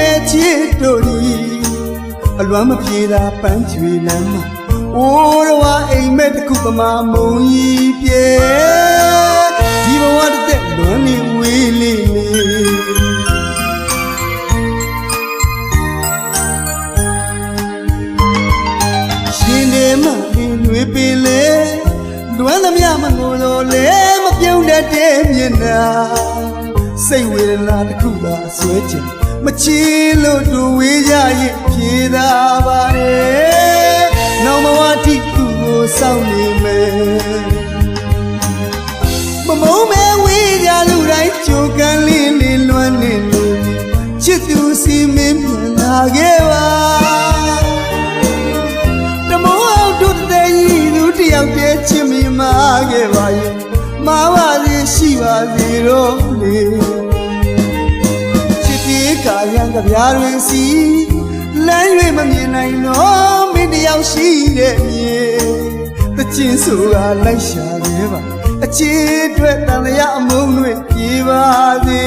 မဲ့ချစ်တို့ဒီအလွမ်းမပြေတာပန်းချွေလမ်းမှာအိုးတော်အိမ်မက်တစ်ခုပမာမုံကြီးပြေဒီဘဝတစ်သက်လွမ်းနေဝေးလေးရှင်နေမှလွေပင်လေလွမ်းသမျှမငိုတော့လေမပြုံးတတ်တဲ့မျက်နှာစိတ်ဝေဒနာတစ်ခုသာဆွဲချင်မချီလို့တူဝေးကြရင်ဖြေသာပါတယ်နောင်မဝတိသူ့ကိုစောင့်နေမယ်မမုံမဲဝေးကြလူတိုင်းကြိုကန်လေးလေးလွမ်းနေလို့ချစ်သူစီမင်းပြန်လာခဲ့ပါတမောအောင်တို့တဲ့ကြီးသူတယောက်တည်းချစ်မိမှာခဲ့ပါရဲ့မာပါစေရှိပါစေတော့လေကာယံကဗျာတွင်စီလမ်း၍မမြင်နိုင်တော့မင်းတယောက်ရှိတဲ့မြေတချင်းဆိုကလိုက်ရှာနေပါအချစ်အတွက်တန်လျာအမုန်းတွေပြေပါစေ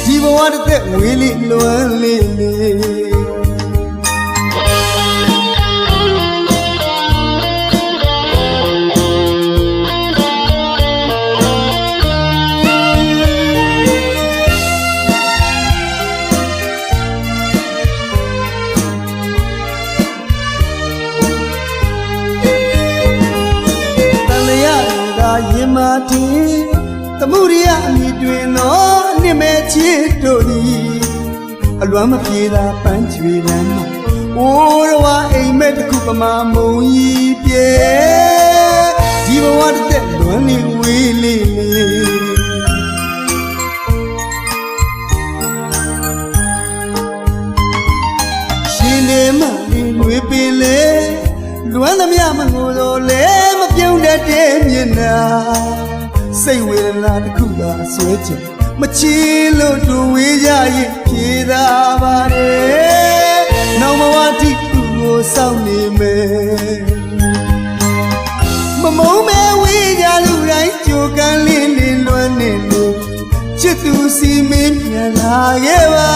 ဒီဘဝတစ်သက်ဝေးလေးလွမ်းလေးရင်မာတင်သမှုရိယအမိတွင်သောအနှစ်မဲ့ချစ်တို့သည်အလွမ်းမပြေတာပန်းချွေလမ်းမှာအိုးတော်အိမ်မက်တစ်ခုပမာမုံကြီးပြေဒီဘဝတစ်သက်လွမ်းနေဝေးလေးရှင်နေမှလွေပင်လေလွမ်းသမျှမငိုတော့လေမပြုံးတတ်တဲ့မျက်နှာစိတ်ဝေဒနာတစ်ခုသာဆွဲချင်မချီလို့တူဝေးကြရင်ဖြေသာပါတယ်နောင်မဝတိသူ့ကိုစောင့်နေမယ်မမုံမဲဝေးကြလူတိုင်းကြိုကန်လေးလေးလွမ်းနေလို့ချစ်သူစီမင်းပြန်လာခဲ့ပါ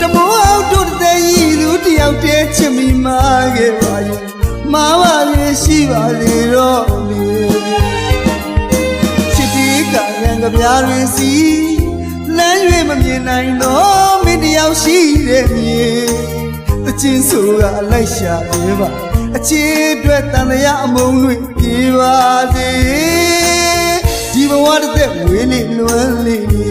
တမောအောင်တို့တဲ့ကြီးသူတယောက်တည်းချစ်မိမှာခဲ့ပါရဲ့မာပါလေရှိပါလေတော့လေချစ်တီးကရံကဗျာတွင်စီလမ်း၍မမြင်နိုင်တော့မင်းတယောက်ရှိတဲ့မြေတချင်းဆိုကလိုက်ရှာနေပါအချစ်အတွက်တန်လျာအမုန်းတွေပြေပါစေဒီဘဝတစ်သက်ဝေးလေးလွမ်းလေး